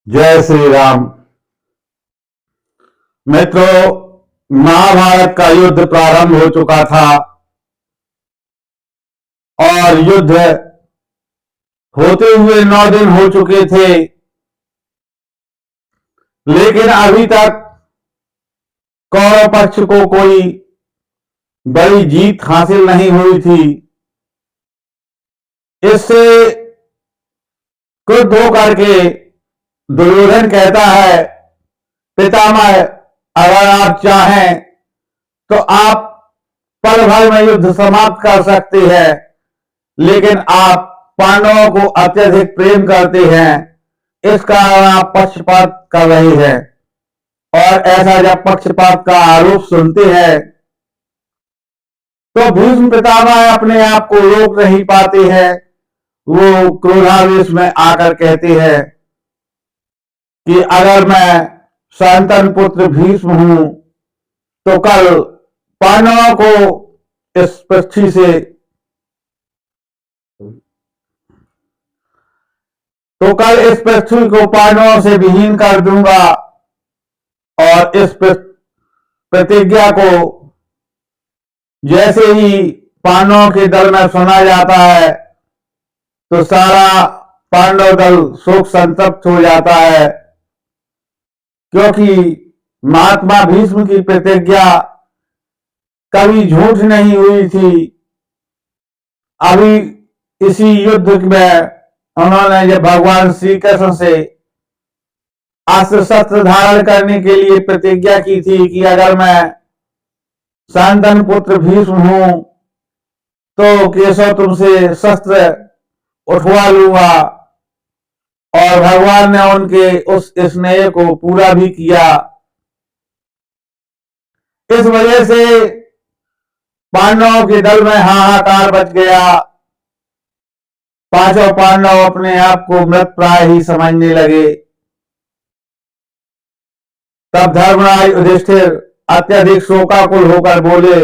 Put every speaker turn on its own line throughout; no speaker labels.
जय श्री राम। मित्रों, महाभारत का युद्ध प्रारंभ हो चुका था और युद्ध होते हुए 9 दिन हो चुके थे, लेकिन अभी तक कौरव पक्ष को कोई बड़ी जीत हासिल नहीं हुई थी। इससे क्रुद्ध होकर के दुर्योधन कहता है, पितामह, अगर आप चाहें तो आप पल भर में युद्ध समाप्त कर सकते हैं, लेकिन आप पांडवों को अत्यधिक प्रेम करते हैं, इस कारण आप पक्षपात कर रहे हैं। और ऐसा जब पक्षपात का आरोप सुनते हैं तो भीष्म पितामह अपने आप को रोक नहीं पाते हैं। वो क्रोधावेश में आकर कहते हैं कि अगर मैं शांतनु पुत्र भीष्म हूं तो कल पांडवों को इस पृथ्वी से को पांडवों से विहीन कर दूंगा। और इस प्रतिज्ञा को जैसे ही पांडवों के दल में सुना जाता है तो सारा पांडव दल शोक संतप्त हो जाता है, क्योंकि महात्मा भीष्म की प्रतिज्ञा कभी झूठ नहीं हुई थी। अभी इसी युद्ध में उन्होंने जब भगवान श्री कृष्ण से अस्त्र शस्त्र धारण करने के लिए प्रतिज्ञा की थी कि अगर मैं शांतनु पुत्र भीष्म हूं तो केशव तुमसे शस्त्र उठवा लूंगा, और भगवान ने उनके उस स्नेह को पूरा भी किया। इस वजह से पांडवों के दल में हाहाकार मच गया। पांचों पांडव अपने आप को मृत प्राय ही समझने लगे। तब धर्मराज युधिष्ठिर अत्यधिक शोकाकुल होकर बोले,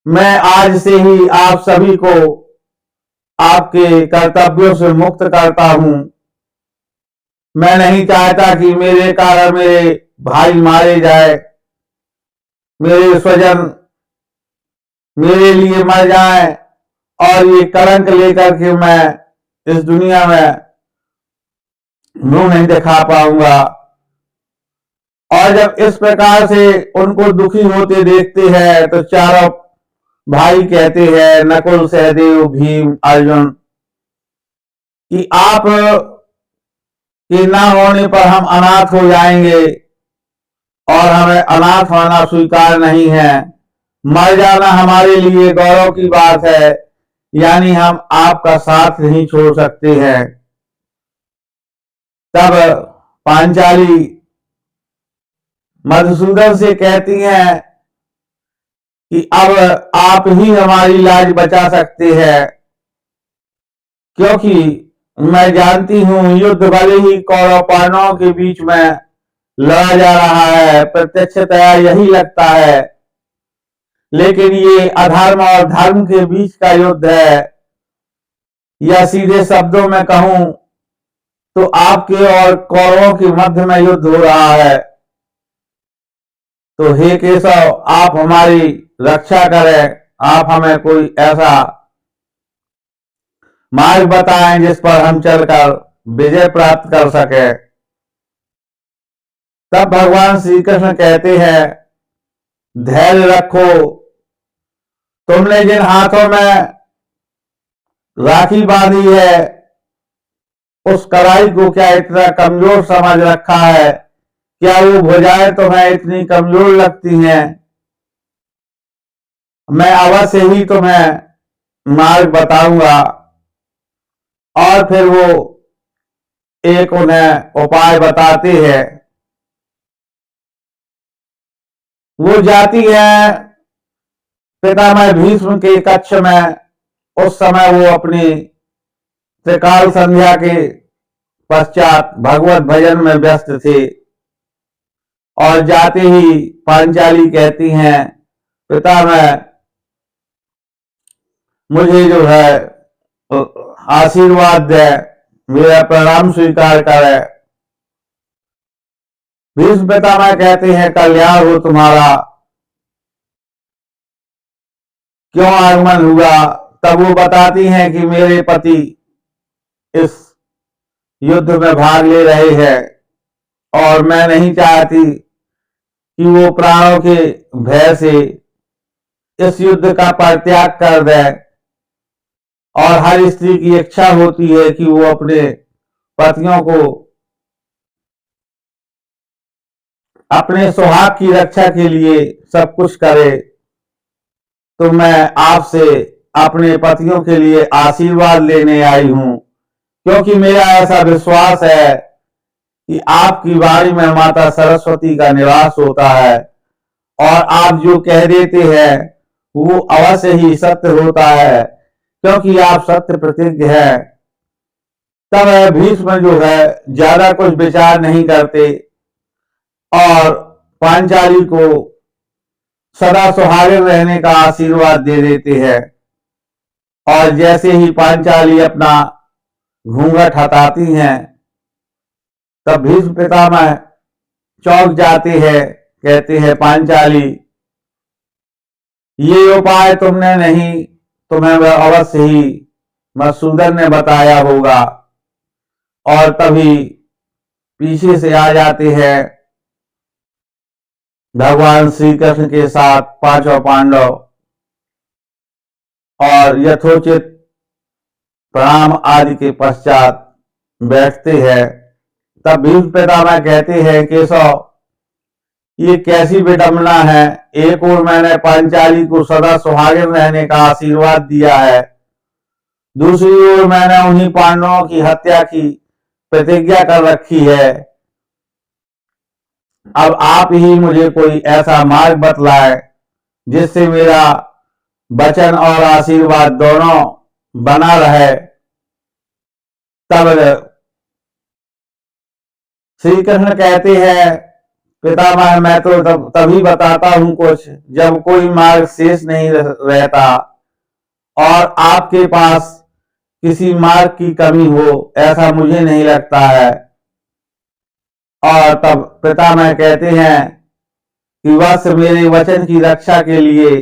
मैं आज से ही आप सभी को आपके कर्तव्यों से मुक्त करता हूं। मैं नहीं चाहता कि मेरे कारण मेरे भाई मारे जाए, मेरे स्वजन मेरे लिए मर जाएं, और ये कलंक लेकर के मैं इस दुनिया में मुंह नहीं दिखा पाऊंगा। और जब इस प्रकार से उनको दुखी होते देखते हैं तो चारों भाई कहते हैं, नकुल, सहदेव, भीम, अर्जुन, कि आप के ना होने पर हम अनाथ हो जाएंगे और हमें अनाथ होना स्वीकार नहीं है। मर जाना हमारे लिए गौरव की बात है, यानी हम आपका साथ नहीं छोड़ सकते हैं। तब पांचाली मधुसूदन से कहती हैं कि अब आप ही हमारी लाज बचा सकते हैं, क्योंकि मैं जानती हूं युद्ध भले ही कौरव पांडवों के बीच में लड़ा जा रहा है, प्रत्यक्षतया यही लगता है, लेकिन ये अधर्म और धर्म के बीच का युद्ध है। या सीधे शब्दों में कहूं तो आपके और कौरवों के मध्य में युद्ध हो रहा है। तो हे केशव, आप हमारी रक्षा करें, आप हमें कोई ऐसा मार्ग बताएं जिस पर हम चलकर विजय प्राप्त कर सके। तब भगवान श्री कृष्ण कहते हैं, धैर्य रखो। तुमने जिन हाथों में राखी बांधी है उस कलाई को क्या इतना कमजोर समझ रखा है? क्या वो भुजाएं तुम्हें इतनी कमजोर लगती हैं? मैं अवश्य ही तुम्हें मार्ग बताऊंगा। और फिर वो एक उन्हें उपाय बताते हैं। वो जाती है पितामह भीष्म के कक्ष में। उस समय वो अपनी त्रिकाल संध्या के पश्चात भगवत भजन में व्यस्त थे। और जाते ही पांचाली कहती हैं, पितामह, मुझे जो है आशीर्वाद दे, मेरा प्रणाम स्वीकार करे। भीष्म पितामह कहते हैं कल्याण हो तुम्हारा, क्यों आगमन हुआ। तब वो बताती हैं कि मेरे पति इस युद्ध में भाग ले रहे हैं और मैं नहीं चाहती कि वो प्राणों के भय से इस युद्ध का परित्याग कर दे। और हर स्त्री की इच्छा होती है कि वो अपने पतियों को अपने सुहाग की रक्षा के लिए सब कुछ करे। तो मैं आपसे अपने पतियों के लिए आशीर्वाद लेने आई हूं, क्योंकि मेरा ऐसा विश्वास है कि आपकी वाणी में माता सरस्वती का निवास होता है और आप जो कह देते हैं वो अवश्य ही सत्य होता है, क्योंकि आप सत्य प्रतिज्ञ हैं। तब भीष्म जो है ज्यादा कुछ विचार नहीं करते और पांचाली को सदा सुहागिन रहने का आशीर्वाद दे देते हैं। और जैसे ही पांचाली अपना घूंघट हटाती हैं तब भीष्म पितामह चौंक जाते हैं, कहते हैं पांचाली ये उपाय तुमने नहीं, तुम्हें अवश्य ही मधुसूदन ने बताया होगा। और तभी पीछे से आ जाते हैं भगवान श्री कृष्ण के साथ पांचों पांडव और यथोचित प्रणाम आदि के पश्चात बैठते हैं। तब भीष्म पितामह कहते हैं केशव ये कैसी विडंबना है, एक ओर मैंने पांचाली को सदा सुहागिन रहने का आशीर्वाद दिया है, दूसरी ओर मैंने उन्हीं पांडवों की हत्या की प्रतिज्ञा कर रखी है। अब आप ही मुझे कोई ऐसा मार्ग बतलाए जिससे मेरा वचन और आशीर्वाद दोनों बना रहे। तब श्री कृष्ण कहते हैं पितामह मैं तो तभी बताता हूं कुछ जब कोई मार्ग शेष नहीं रहता और आपके पास किसी मार्ग की कमी हो, ऐसा मुझे नहीं लगता है। और तब पितामह कहते हैं कि बस मेरे वचन की रक्षा के लिए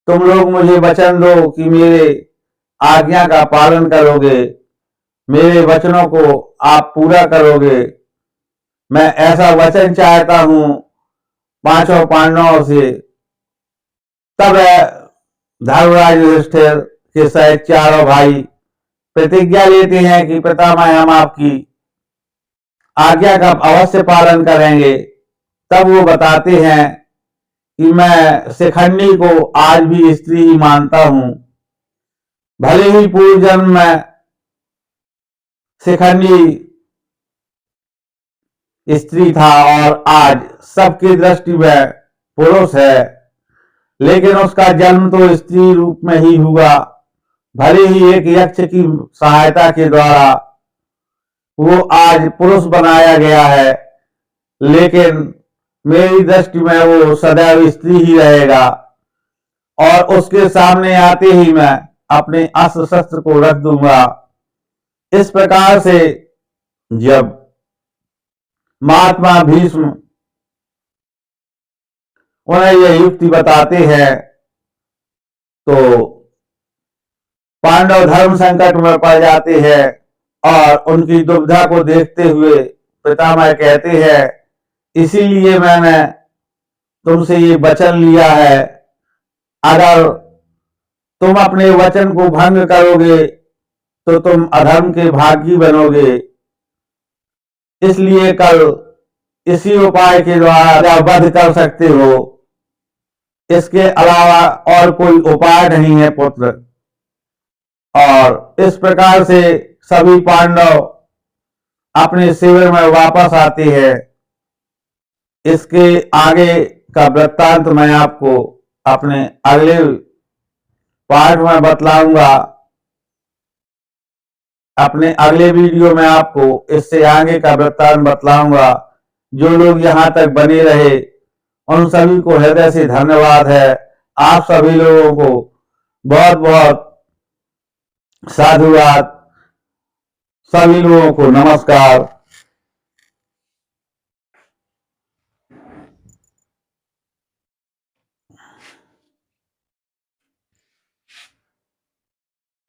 तुम लोग मुझे वचन दो कि मेरे आज्ञा का पालन करोगे, मेरे वचनों को आप पूरा करोगे। मैं ऐसा वचन चाहता हूं पांचों पांडवों से। तब धर्मराज युधिष्ठिर के सहित चारों भाई प्रतिज्ञा लेते हैं कि पितामह हम आपकी आज्ञा का अवश्य पालन करेंगे। तब वो बताते हैं कि मैं शिखंडी को आज भी स्त्री ही मानता हूं, भले ही पूर्व जन्म में शिखंडी स्त्री था और आज सबकी दृष्टि में पुरुष है, लेकिन उसका जन्म तो स्त्री रूप में ही हुआ। भले ही एक यक्ष की सहायता के द्वारा वो आज पुरुष बनाया गया है, लेकिन मेरी दृष्टि में वो सदैव स्त्री ही रहेगा। और उसके सामने आते ही मैं अपने अस्त्र शस्त्र को रख दूंगा। इस प्रकार से जब महात्मा भीष्म उन्हें यह युक्ति बताते हैं तो पांडव धर्म संकट में पड़ जाते हैं और उनकी दुविधा को देखते हुए पितामह कहते हैं इसीलिए मैंने तुमसे ये वचन लिया है, अगर तुम अपने वचन को भंग करोगे तो तुम अधर्म के भागी बनोगे। इसलिए कल इसी उपाय के द्वारा वध कर सकते हो, इसके अलावा और कोई उपाय नहीं है पुत्र। और इस प्रकार से सभी पांडव अपने शिविर में वापस आते हैं। इसके आगे का वृत्तांत मैं आपको अपने अगले पार्ट में बतलाऊंगा। अपने अगले वीडियो में आपको इससे आगे का वृत्तांत बतलाऊंगा। जो लोग यहां तक बने रहे उन सभी को हृदय से धन्यवाद है। आप सभी लोगों को बहुत बहुत साधुवाद। सभी लोगों को नमस्कार।